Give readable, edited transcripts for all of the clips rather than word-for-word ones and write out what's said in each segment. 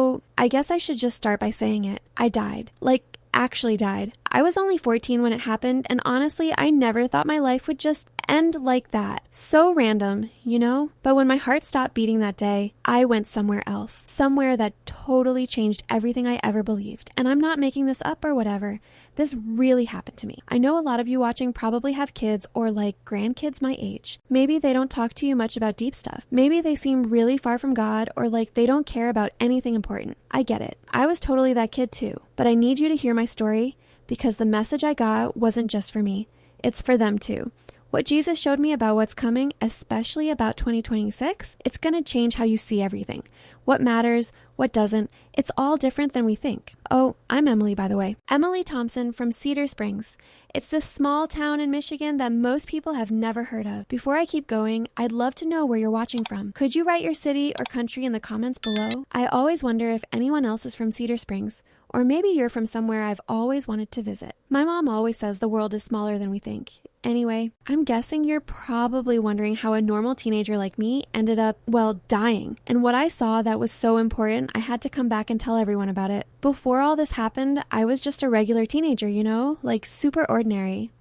So I guess I should just start by saying it. I died. Like, actually died. I was only 14 when it happened, and honestly, I never thought my life would just end like that. So random, you know? But when my heart stopped beating that day, I went somewhere else. Somewhere that totally changed everything I ever believed. And I'm not making this up or whatever. This really happened to me. I know a lot of you watching probably have kids or like grandkids my age. Maybe they don't talk to you much about deep stuff. Maybe they seem really far from God or like they don't care about anything important. I get it. I was totally that kid too. But I need you to hear my story because the message I got wasn't just for me. It's for them too. What Jesus showed me about what's coming, especially about 2026, it's going to change how you see everything. What matters, what doesn't, it's all different than we think. Oh, I'm Emily, by the way. Emily Thompson from Cedar Springs. It's this small town in Michigan that most people have never heard of. Before I keep going, I'd love to know where you're watching from. Could you write your city or country in the comments below? I always wonder if anyone else is from Cedar Springs, or maybe you're from somewhere I've always wanted to visit. My mom always says the world is smaller than we think. Anyway, I'm guessing you're probably wondering how a normal teenager like me ended up, well, dying. And what I saw that was so important, I had to come back and tell everyone about it. Before all this happened, I was just a regular teenager, you know, like super ordinary.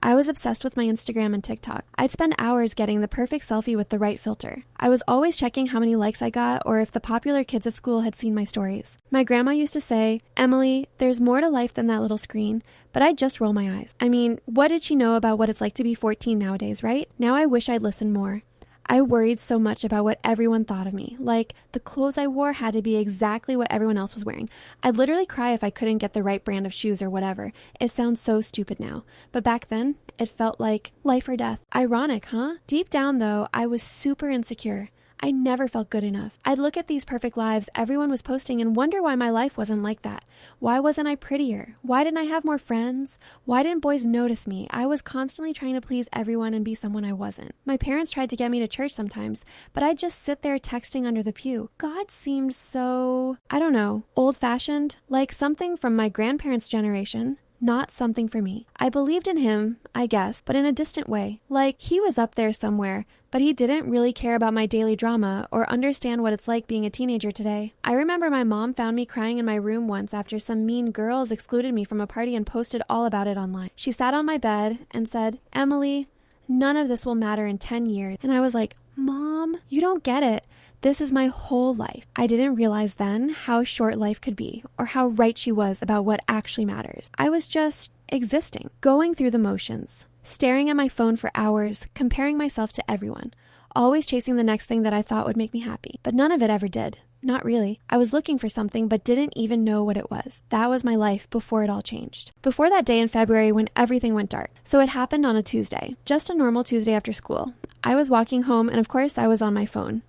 I was obsessed with my Instagram and TikTok. I'd spend hours getting the perfect selfie with the right filter. I was always checking how many likes I got or if the popular kids at school had seen my stories. My grandma used to say, "Emily, there's more to life than that little screen," but I'd just roll my eyes. I mean, what did she know about what it's like to be 14 nowadays, right? Now I wish I'd listened more. I worried so much about what everyone thought of me. Like, the clothes I wore had to be exactly what everyone else was wearing. I'd literally cry if I couldn't get the right brand of shoes or whatever. It sounds so stupid now. But back then, it felt like life or death. Ironic, huh? Deep down, though, I was super insecure. I never felt good enough. I'd look at these perfect lives everyone was posting and wonder why my life wasn't like that. Why wasn't I prettier? Why didn't I have more friends? Why didn't boys notice me? I was constantly trying to please everyone and be someone I wasn't. My parents tried to get me to church sometimes, but I'd just sit there texting under the pew. God seemed so, I don't know, old-fashioned, like something from my grandparents' generation. Not something for me. I believed in him, I guess, but in a distant way. Like, he was up there somewhere, but he didn't really care about my daily drama or understand what it's like being a teenager today. I remember my mom found me crying in my room once after some mean girls excluded me from a party and posted all about it online. She sat on my bed and said, "Emily, none of this will matter in 10 years. And I was like, "Mom, you don't get it. This is my whole life." I didn't realize then how short life could be or how right she was about what actually matters. I was just existing, going through the motions, staring at my phone for hours, comparing myself to everyone, always chasing the next thing that I thought would make me happy. But none of it ever did. Not really. I was looking for something but didn't even know what it was. That was my life before it all changed. Before that day in February when everything went dark. So it happened on a Tuesday. Just a normal Tuesday after school. I was walking home and of course I was on my phone.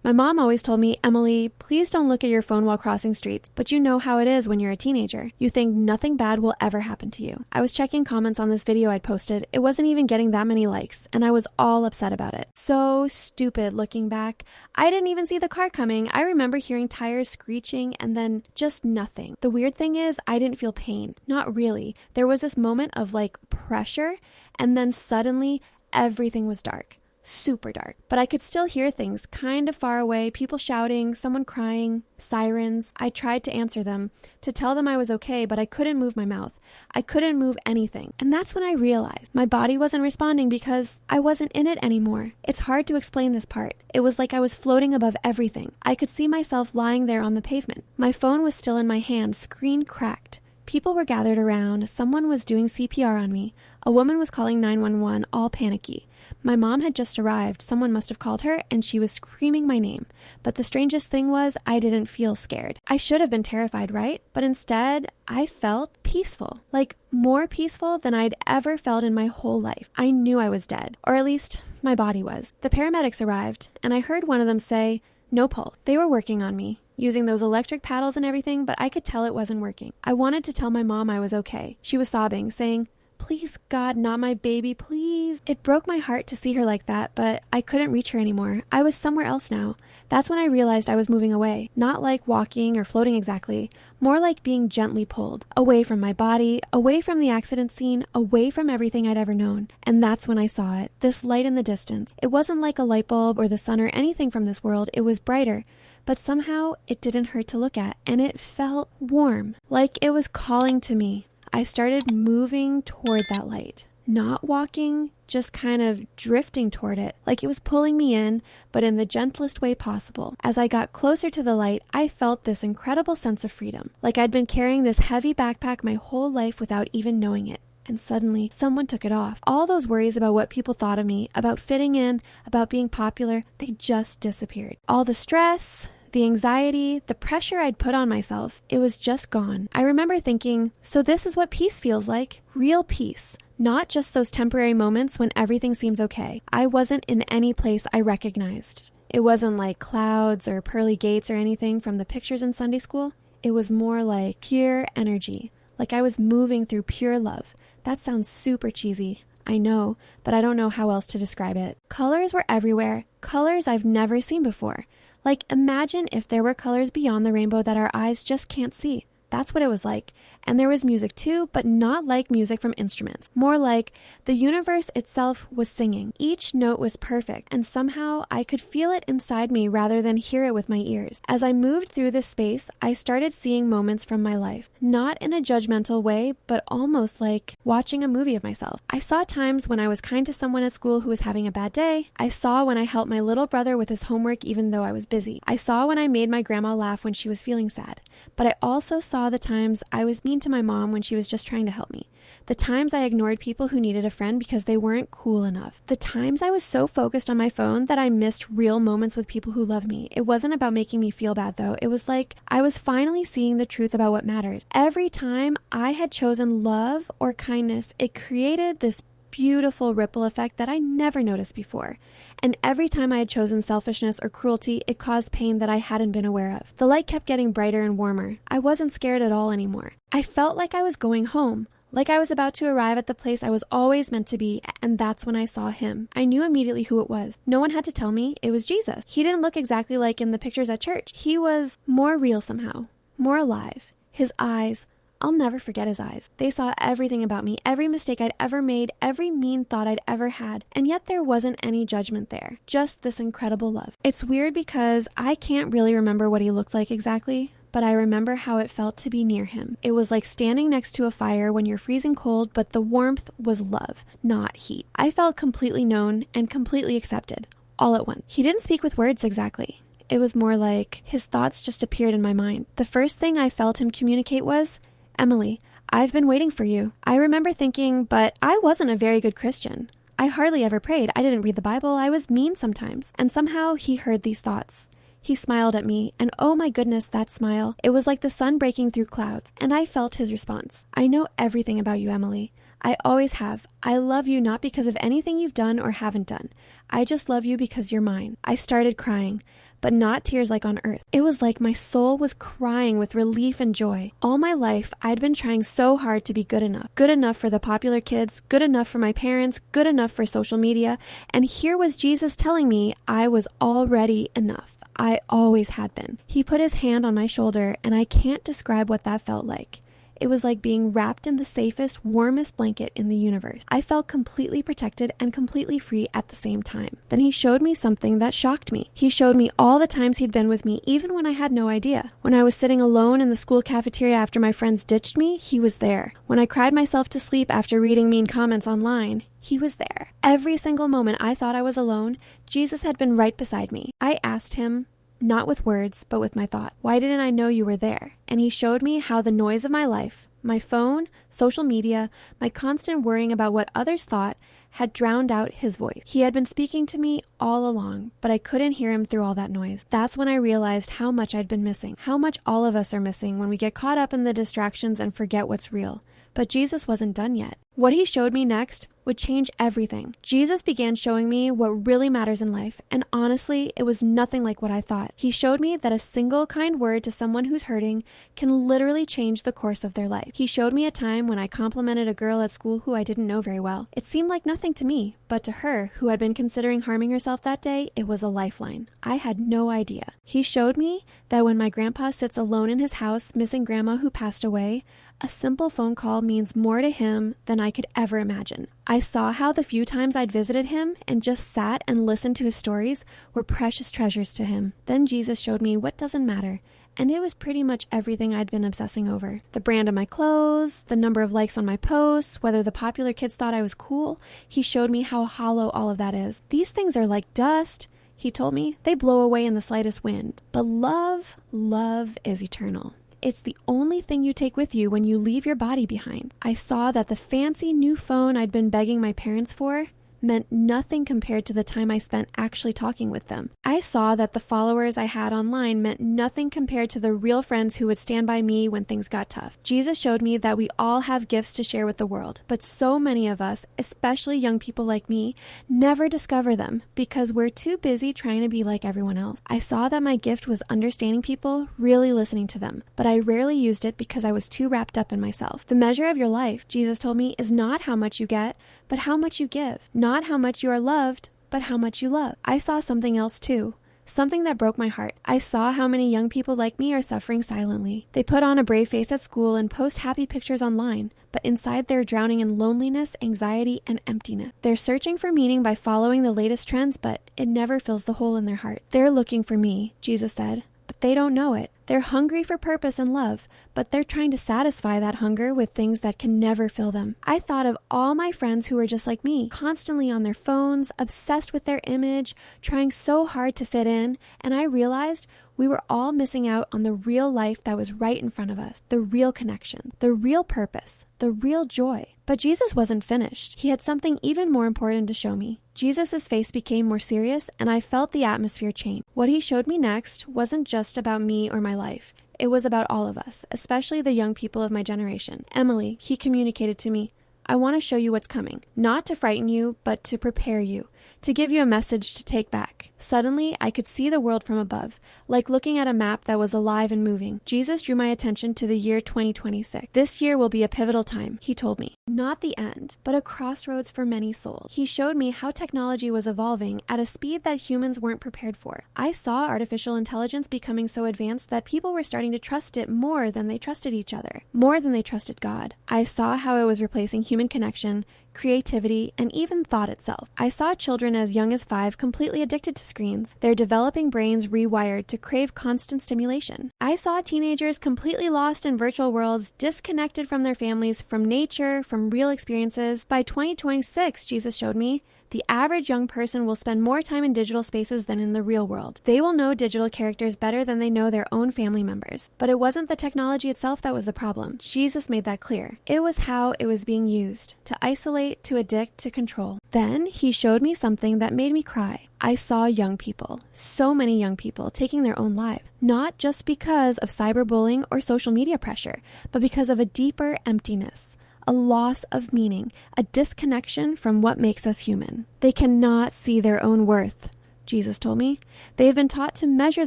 My mom always told me, "Emily, please don't look at your phone while crossing streets." But you know how it is when you're a teenager. You think nothing bad will ever happen to you. I was checking comments on this video I'd posted. It wasn't even getting that many likes, and I was all upset about it. So stupid looking back. I didn't even see the car coming. I remember hearing tires screeching and then just nothing. The weird thing is, I didn't feel pain. Not really. There was this moment of like pressure, and then suddenly everything was dark. Super dark, but I could still hear things kind of far away, people shouting, someone crying, sirens. I tried to answer them, to tell them I was okay, but I couldn't move my mouth. I couldn't move anything. And that's when I realized my body wasn't responding because I wasn't in it anymore. It's hard to explain this part. It was like I was floating above everything. I could see myself lying there on the pavement. My phone was still in my hand, screen cracked. People were gathered around. Someone was doing CPR on me. A woman was calling 911, all panicky. My mom had just arrived. Someone must have called her, and she was screaming my name. But the strangest thing was, I didn't feel scared. I should have been terrified, right? But instead, I felt peaceful. Like, more peaceful than I'd ever felt in my whole life. I knew I was dead. Or at least, my body was. The paramedics arrived, and I heard one of them say, "No pulse." They were working on me, using those electric paddles and everything, but I could tell it wasn't working. I wanted to tell my mom I was okay. She was sobbing, saying, "Please, God, not my baby, please." It broke my heart to see her like that, but I couldn't reach her anymore. I was somewhere else now. That's when I realized I was moving away. Not like walking or floating exactly, more like being gently pulled. Away from my body, away from the accident scene, away from everything I'd ever known. And that's when I saw it, this light in the distance. It wasn't like a light bulb or the sun or anything from this world. It was brighter, but somehow it didn't hurt to look at, and it felt warm, like it was calling to me. I started moving toward that light. Not walking, just kind of drifting toward it, like it was pulling me in, but in the gentlest way possible. As I got closer to the light, I felt this incredible sense of freedom, like I'd been carrying this heavy backpack my whole life without even knowing it. And suddenly, someone took it off. All those worries about what people thought of me, about fitting in, about being popular, they just disappeared. All the stress, the anxiety, the pressure I'd put on myself, it was just gone. I remember thinking, so this is what peace feels like. Real peace. Not just those temporary moments when everything seems okay. I wasn't in any place I recognized. It wasn't like clouds or pearly gates or anything from the pictures in Sunday school. It was more like pure energy, like I was moving through pure love. That sounds super cheesy, I know, but I don't know how else to describe it. Colors were everywhere, colors I've never seen before. Like, imagine if there were colors beyond the rainbow that our eyes just can't see. That's what it was like. And there was music too, but not like music from instruments. More like the universe itself was singing. Each note was perfect, and somehow I could feel it inside me rather than hear it with my ears. As I moved through this space, I started seeing moments from my life. Not in a judgmental way, but almost like watching a movie of myself. I saw times when I was kind to someone at school who was having a bad day. I saw when I helped my little brother with his homework even though I was busy. I saw when I made my grandma laugh when she was feeling sad. But I also saw the times I was mean to my mom when she was just trying to help me. The times I ignored people who needed a friend because they weren't cool enough. The times I was so focused on my phone that I missed real moments with people who loved me. It wasn't about making me feel bad though. It was like I was finally seeing the truth about what matters. Every time I had chosen love or kindness, it created this beautiful ripple effect that I never noticed before. And every time I had chosen selfishness or cruelty, it caused pain that I hadn't been aware of. The light kept getting brighter and warmer. I wasn't scared at all anymore. I felt like I was going home, like I was about to arrive at the place I was always meant to be, and that's when I saw him. I knew immediately who it was. No one had to tell me. It was Jesus. He didn't look exactly like in the pictures at church. He was more real somehow, more alive. His eyes, I'll never forget his eyes. They saw everything about me, every mistake I'd ever made, every mean thought I'd ever had, and yet there wasn't any judgment there, just this incredible love. It's weird because I can't really remember what he looked like exactly, but I remember how it felt to be near him. It was like standing next to a fire when you're freezing cold, but the warmth was love, not heat. I felt completely known and completely accepted, all at once. He didn't speak with words exactly. It was more like his thoughts just appeared in my mind. The first thing I felt him communicate was, "Emily, I've been waiting for you." I remember thinking, but I wasn't a very good Christian. I hardly ever prayed. I didn't read the Bible. I was mean sometimes. And somehow he heard these thoughts. He smiled at me, and oh my goodness, that smile. It was like the sun breaking through clouds. And I felt his response. "I know everything about you, Emily. I always have. I love you not because of anything you've done or haven't done. I just love you because you're mine." I started crying, but not tears like on earth. It was like my soul was crying with relief and joy. All my life, I'd been trying so hard to be good enough. Good enough for the popular kids, good enough for my parents, good enough for social media. And here was Jesus telling me I was already enough. I always had been. He put his hand on my shoulder, and I can't describe what that felt like. It was like being wrapped in the safest, warmest blanket in the universe. I felt completely protected and completely free at the same time. Then he showed me something that shocked me. He showed me all the times he'd been with me, even when I had no idea. When I was sitting alone in the school cafeteria after my friends ditched me, he was there. When I cried myself to sleep after reading mean comments online, he was there. Every single moment I thought I was alone, Jesus had been right beside me. I asked him, not with words, but with my thought, "Why didn't I know you were there?" And he showed me how the noise of my life, my phone, social media, my constant worrying about what others thought, had drowned out his voice. He had been speaking to me all along, but I couldn't hear him through all that noise. That's when I realized how much I'd been missing, how much all of us are missing when we get caught up in the distractions and forget what's real. But Jesus wasn't done yet. What he showed me next would change everything. Jesus began showing me what really matters in life, and honestly, it was nothing like what I thought. He showed me that a single kind word to someone who's hurting can literally change the course of their life. He showed me a time when I complimented a girl at school who I didn't know very well. It seemed like nothing to me, but to her, who had been considering harming herself that day, it was a lifeline. I had no idea. He showed me that when my grandpa sits alone in his house, missing grandma who passed away, a simple phone call means more to him than I I could ever imagine. I saw how the few times I'd visited him and just sat and listened to his stories were precious treasures to him. Then Jesus showed me what doesn't matter. And it was pretty much everything I'd been obsessing over. The brand of my clothes, the number of likes on my posts, whether the popular kids thought I was cool. He showed me how hollow all of that is. These things are like dust. He told me they blow away in the slightest wind. But love is eternal. It's the only thing you take with you when you leave your body behind. I saw that the fancy new phone I'd been begging my parents for meant nothing compared to the time I spent actually talking with them. I saw that the followers I had online meant nothing compared to the real friends who would stand by me when things got tough. Jesus showed me that we all have gifts to share with the world, but so many of us, especially young people like me, never discover them because we're too busy trying to be like everyone else. I saw that my gift was understanding people, really listening to them, but I rarely used it because I was too wrapped up in myself. The measure of your life, Jesus told me, is not how much you get, but how much you give. Not how much you are loved, but how much you love. I saw something else too. Something that broke my heart. I saw how many young people like me are suffering silently. They put on a brave face at school and post happy pictures online, but inside they're drowning in loneliness, anxiety, and emptiness. They're searching for meaning by following the latest trends, but it never fills the hole in their heart. They're looking for me, Jesus said, but they don't know it. They're hungry for purpose and love, but they're trying to satisfy that hunger with things that can never fill them. I thought of all my friends who were just like me, constantly on their phones, obsessed with their image, trying so hard to fit in, and I realized we were all missing out on the real life that was right in front of us, the real connection, the real purpose, the real joy. But Jesus wasn't finished. He had something even more important to show me. Jesus' face became more serious, and I felt the atmosphere change. What he showed me next wasn't just about me or my life. It was about all of us, especially the young people of my generation. Emily, he communicated to me, I want to show you what's coming, not to frighten you, but to prepare you, to give you a message to take back. Suddenly, I could see the world from above, like looking at a map that was alive and moving. Jesus drew my attention to the year 2026. This year will be a pivotal time, he told me. Not the end, but a crossroads for many souls. He showed me how technology was evolving at a speed that humans weren't prepared for. I saw artificial intelligence becoming so advanced that people were starting to trust it more than they trusted each other, more than they trusted God. I saw how it was replacing human connection, creativity, and even thought itself. I saw children as young as 5 completely addicted to screens, their developing brains rewired to crave constant stimulation. I saw teenagers completely lost in virtual worlds, disconnected from their families, from nature, from real experiences. By 2026, Jesus showed me, the average young person will spend more time in digital spaces than in the real world. They will know digital characters better than they know their own family members. But it wasn't the technology itself that was the problem. Jesus made that clear. It was how it was being used, to isolate, to addict, to control. Then he showed me something that made me cry. I saw young people, so many young people, taking their own lives, not just because of cyberbullying or social media pressure, but because of a deeper emptiness. A loss of meaning, a disconnection from what makes us human. They cannot see their own worth, Jesus told me. They have been taught to measure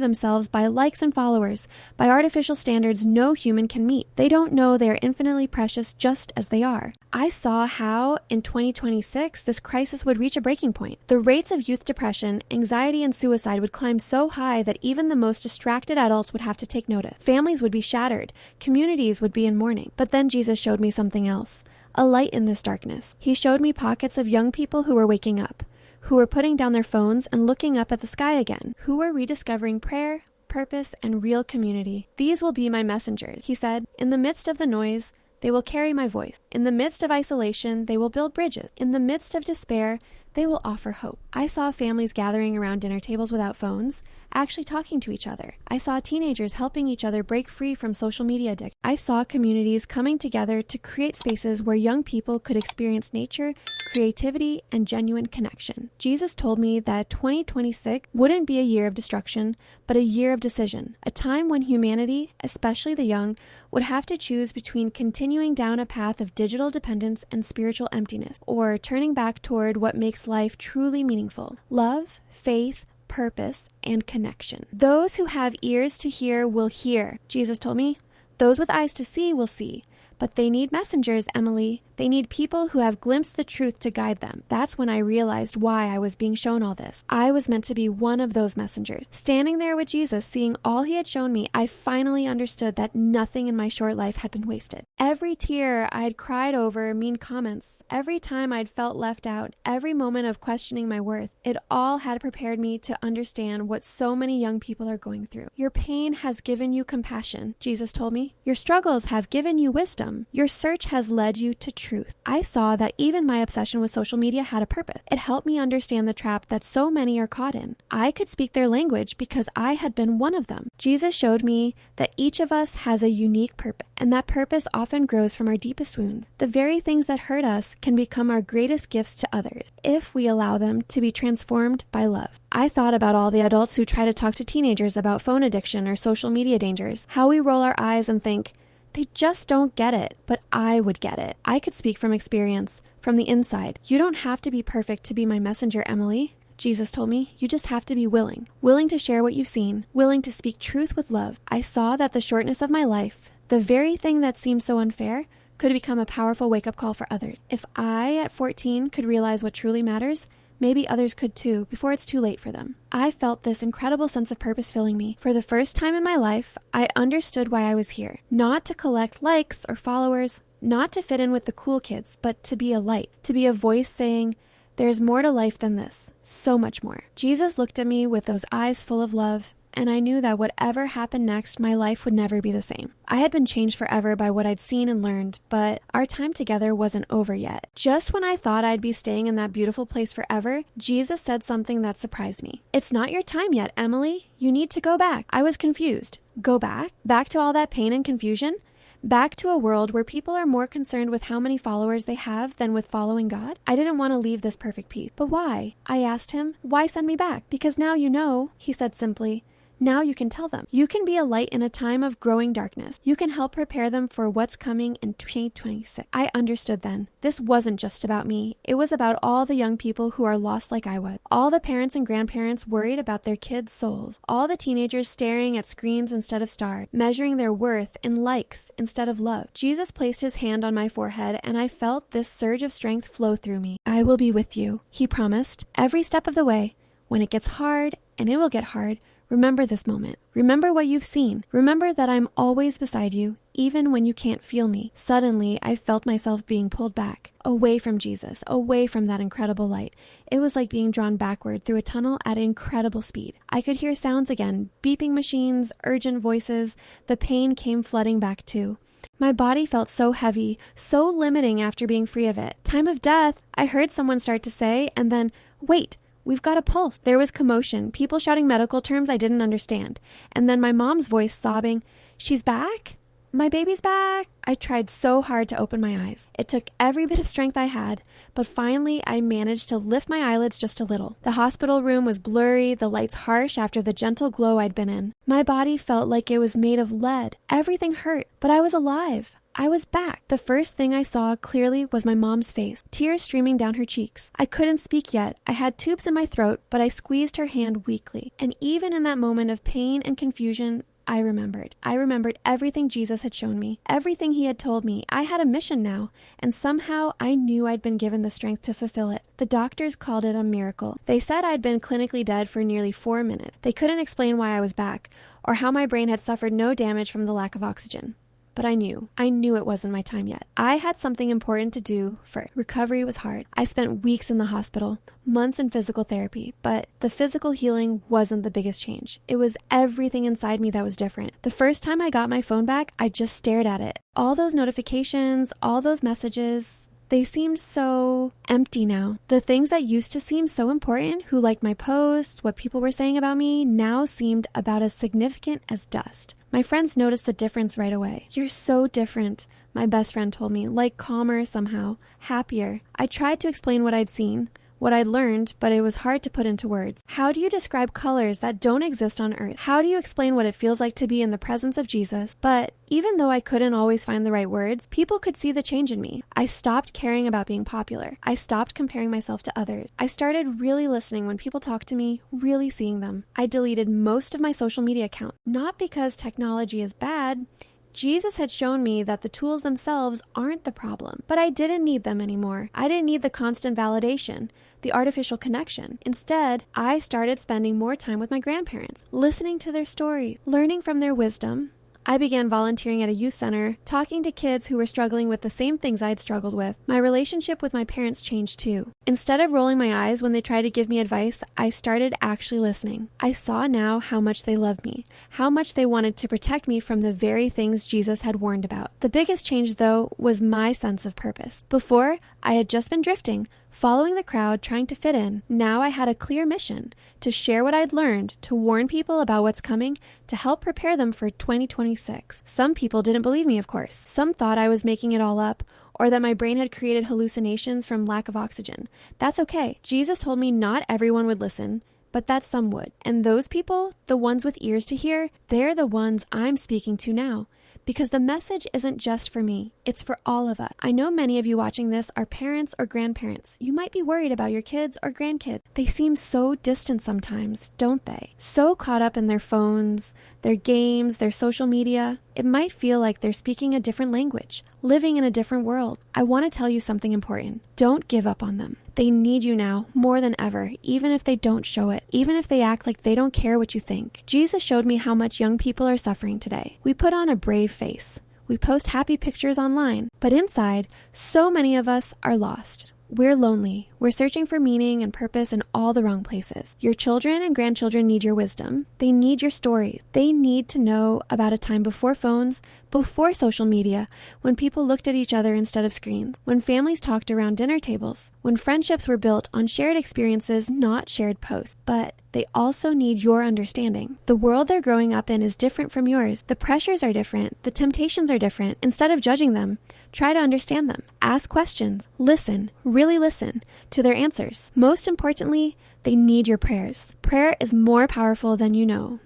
themselves by likes and followers, by artificial standards no human can meet. They don't know they are infinitely precious just as they are. I saw how, in 2026, this crisis would reach a breaking point. The rates of youth depression, anxiety, and suicide would climb so high that even the most distracted adults would have to take notice. Families would be shattered. Communities would be in mourning. But then Jesus showed me something else. A light in this darkness. He showed me pockets of young people who were waking up, who were putting down their phones and looking up at the sky again, who were rediscovering prayer, purpose, and real community. These will be my messengers, he said. In the midst of the noise, they will carry my voice. In the midst of isolation, they will build bridges. In the midst of despair, they will offer hope. I saw families gathering around dinner tables without phones, actually talking to each other. I saw teenagers helping each other break free from social media addiction. I saw communities coming together to create spaces where young people could experience nature, creativity, and genuine connection. Jesus told me that 2026 wouldn't be a year of destruction, but a year of decision, a time when humanity, especially the young, would have to choose between continuing down a path of digital dependence and spiritual emptiness, or turning back toward what makes life truly meaningful: love, faith, purpose, and connection. Those who have ears to hear will hear, Jesus told me. Those with eyes to see will see, but But they need messengers, Emily. They need people who have glimpsed the truth to guide them. That's when I realized why I was being shown all this. I was meant to be one of those messengers. Standing there with Jesus, seeing all he had shown me, I finally understood that nothing in my short life had been wasted. Every tear I had cried over mean comments, every time I'd felt left out, every moment of questioning my worth, it all had prepared me to understand what so many young people are going through. Your pain has given you compassion, Jesus told me. Your struggles have given you wisdom. Your search has led you to truth. I saw that even my obsession with social media had a purpose. It helped me understand the trap that so many are caught in. I could speak their language because I had been one of them. Jesus showed me that each of us has a unique purpose, and that purpose often grows from our deepest wounds. The very things that hurt us can become our greatest gifts to others if we allow them to be transformed by love. I thought about all the adults who try to talk to teenagers about phone addiction or social media dangers, how we roll our eyes and think, they just don't get it, but I would get it. I could speak from experience, from the inside. You don't have to be perfect to be my messenger, Emily. Jesus told me, you just have to be willing to share what you've seen, willing to speak truth with love. I saw that the shortness of my life, the very thing that seemed so unfair, could become a powerful wake-up call for others. If I, at 14, could realize what truly matters, maybe others could too, before it's too late for them. I felt this incredible sense of purpose filling me. For the first time in my life, I understood why I was here. Not to collect likes or followers, not to fit in with the cool kids, but to be a light, to be a voice saying, there's more to life than this, so much more. Jesus looked at me with those eyes full of love, and I knew that whatever happened next, my life would never be the same. I had been changed forever by what I'd seen and learned, but our time together wasn't over yet. Just when I thought I'd be staying in that beautiful place forever, Jesus said something that surprised me. It's not your time yet, Emily. You need to go back. I was confused. Go back? Back to all that pain and confusion? Back to a world where people are more concerned with how many followers they have than with following God? I didn't want to leave this perfect peace. But why? I asked him, why send me back? Because now you know, he said simply. Now you can tell them. You can be a light in a time of growing darkness. You can help prepare them for what's coming in 2026. I understood then. This wasn't just about me. It was about all the young people who are lost like I was. All the parents and grandparents worried about their kids' souls. All the teenagers staring at screens instead of stars, measuring their worth in likes instead of love. Jesus placed his hand on my forehead, and I felt this surge of strength flow through me. I will be with you, he promised, every step of the way. When it gets hard, and it will get hard, remember this moment. Remember what you've seen. Remember that I'm always beside you, even when you can't feel me. Suddenly, I felt myself being pulled back, away from Jesus, away from that incredible light. It was like being drawn backward through a tunnel at incredible speed. I could hear sounds again, beeping machines, urgent voices. The pain came flooding back too. My body felt so heavy, so limiting after being free of it. Time of death, I heard someone start to say, and then, wait. We've got a pulse. There was commotion, people shouting medical terms I didn't understand. And then my mom's voice sobbing, she's back? My baby's back? I tried so hard to open my eyes. It took every bit of strength I had, but finally I managed to lift my eyelids just a little. The hospital room was blurry, the lights harsh after the gentle glow I'd been in. My body felt like it was made of lead. Everything hurt, but I was alive. I was back. The first thing I saw clearly was my mom's face, tears streaming down her cheeks. I couldn't speak yet. I had tubes in my throat, but I squeezed her hand weakly. And even in that moment of pain and confusion, I remembered. I remembered everything Jesus had shown me, everything he had told me. I had a mission now, and somehow I knew I'd been given the strength to fulfill it. The doctors called it a miracle. They said I'd been clinically dead for nearly 4 minutes. They couldn't explain why I was back, or how my brain had suffered no damage from the lack of oxygen. But I knew it wasn't my time yet. I had something important to do first. Recovery was hard. I spent weeks in the hospital, months in physical therapy, but the physical healing wasn't the biggest change. It was everything inside me that was different. The first time I got my phone back, I just stared at it. All those notifications, all those messages, they seemed so empty now. The things that used to seem so important, who liked my posts, what people were saying about me, now seemed about as significant as dust. My friends noticed the difference right away. You're so different, my best friend told me, like calmer somehow, happier. I tried to explain what I'd seen, what I'd learned, but it was hard to put into words. How do you describe colors that don't exist on earth? How do you explain what it feels like to be in the presence of Jesus? But even though I couldn't always find the right words, people could see the change in me. I stopped caring about being popular. I stopped comparing myself to others. I started really listening when people talked to me, really seeing them. I deleted most of my social media accounts, not because technology is bad. Jesus had shown me that the tools themselves aren't the problem, but I didn't need them anymore. I didn't need the constant validation, the artificial connection. Instead, I started spending more time with my grandparents, listening to their stories, learning from their wisdom. I began volunteering at a youth center, talking to kids who were struggling with the same things I'd struggled with. My relationship with my parents changed too. Instead of rolling my eyes when they tried to give me advice, I started actually listening. I saw now how much they loved me, how much they wanted to protect me from the very things Jesus had warned about. The biggest change, though, was my sense of purpose. Before, I had just been drifting, following the crowd, trying to fit in. Now I had a clear mission to share what I'd learned, to warn people about what's coming, to help prepare them for 2026. Some people didn't believe me, of course. Some thought I was making it all up, or that my brain had created hallucinations from lack of oxygen. That's okay. Jesus told me not everyone would listen, but that some would. And those people, the ones with ears to hear, they're the ones I'm speaking to now. Because the message isn't just for me, it's for all of us. I know many of you watching this are parents or grandparents. You might be worried about your kids or grandkids. They seem so distant sometimes, don't they? So caught up in their phones, their games, their social media. It might feel like they're speaking a different language, living in a different world. I want to tell you something important. Don't give up on them. They need you now more than ever, even if they don't show it, even if they act like they don't care what you think. Jesus showed me how much young people are suffering today. We put on a brave face. We post happy pictures online, but inside, so many of us are lost. We're lonely. We're searching for meaning and purpose in all the wrong places. Your children and grandchildren need your wisdom. They need your stories. They need to know about a time before phones, before social media, when people looked at each other instead of screens, when families talked around dinner tables, when friendships were built on shared experiences, not shared posts. But they also need your understanding. The world they're growing up in is different from yours. The pressures are different. The temptations are different. Instead of judging them, try to understand them. Ask questions. Listen, really listen to their answers. Most importantly, they need your prayers. Prayer is more powerful than you know.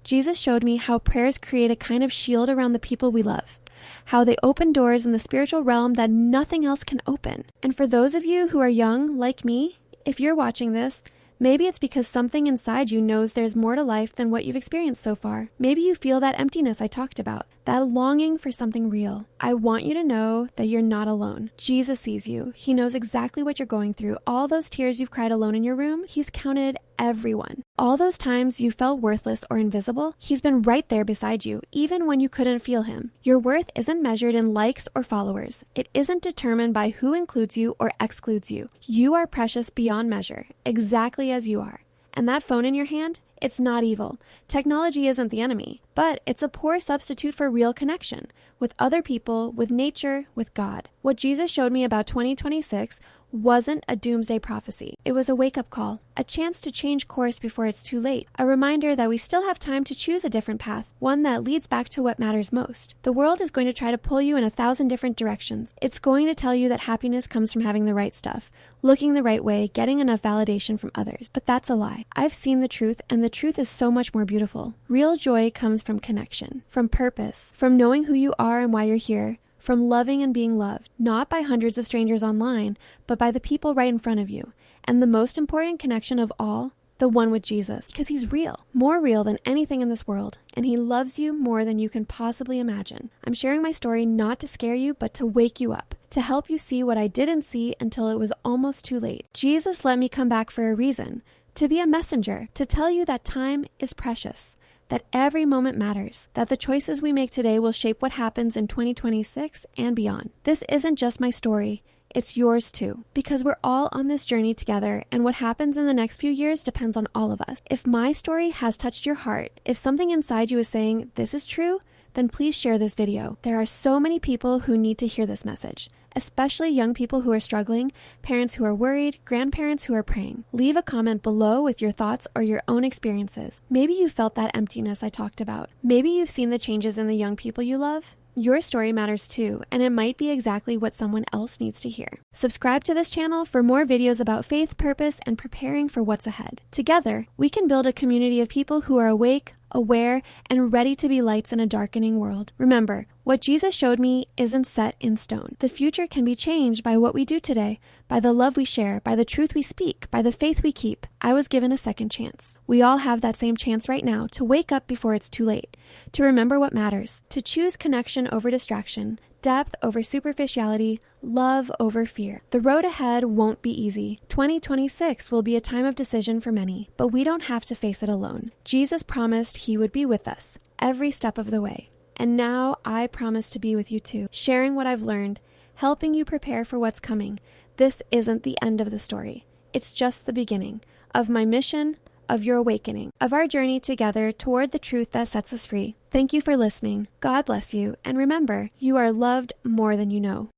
Jesus showed me how prayers create a kind of shield around the people we love, how they open doors in the spiritual realm that nothing else can open. And for those of you who are young, like me, if you're watching this, maybe it's because something inside you knows there's more to life than what you've experienced so far. Maybe you feel that emptiness I talked about, that longing for something real. I want you to know that you're not alone. Jesus sees you. He knows exactly what you're going through. All those tears you've cried alone in your room, He's counted everyone. All those times you felt worthless or invisible, He's been right there beside you, even when you couldn't feel Him. Your worth isn't measured in likes or followers. It isn't determined by who includes you or excludes you. You are precious beyond measure, exactly as you are. And that phone in your hand, it's not evil. Technology isn't the enemy, but it's a poor substitute for real connection with other people, with nature, with God. What Jesus showed me about 2026 wasn't a doomsday prophecy. It was a wake-up call, a chance to change course before it's too late, a reminder that we still have time to choose a different path, one that leads back to what matters most. The world is going to try to pull you in 1,000 different directions. It's going to tell you that happiness comes from having the right stuff, looking the right way, getting enough validation from others. But that's a lie. I've seen the truth, and the truth is so much more beautiful. Real joy comes from connection, from purpose, from knowing who you are and why you're here, from loving and being loved, not by hundreds of strangers online, but by the people right in front of you. And the most important connection of all, the one with Jesus, because He's real, more real than anything in this world, and He loves you more than you can possibly imagine. I'm sharing my story not to scare you, but to wake you up, to help you see what I didn't see until it was almost too late. Jesus let me come back for a reason, to be a messenger, to tell you that time is precious, that every moment matters, that the choices we make today will shape what happens in 2026 and beyond. This isn't just my story, it's yours too, because we're all on this journey together, and what happens in the next few years depends on all of us. If my story has touched your heart, if something inside you is saying, this is true, then please share this video. There are so many people who need to hear this message, especially young people who are struggling, parents who are worried, grandparents who are praying. Leave a comment below with your thoughts or your own experiences. Maybe you felt that emptiness I talked about. Maybe you've seen the changes in the young people you love. Your story matters too, and it might be exactly what someone else needs to hear. Subscribe to this channel for more videos about faith, purpose, and preparing for what's ahead. Together, we can build a community of people who are awake, aware, and ready to be lights in a darkening world. Remember, what Jesus showed me isn't set in stone. The future can be changed by what we do today, by the love we share, by the truth we speak, by the faith we keep. I was given a second chance. We all have that same chance right now to wake up before it's too late, to remember what matters, to choose connection over distraction, depth over superficiality, love over fear. The road ahead won't be easy. 2026 will be a time of decision for many, but we don't have to face it alone. Jesus promised he would be with us every step of the way. And now I promise to be with you too, sharing what I've learned, helping you prepare for what's coming. This isn't the end of the story. It's just the beginning of my mission, of your awakening, of our journey together toward the truth that sets us free. Thank you for listening. God bless you. And remember, you are loved more than you know.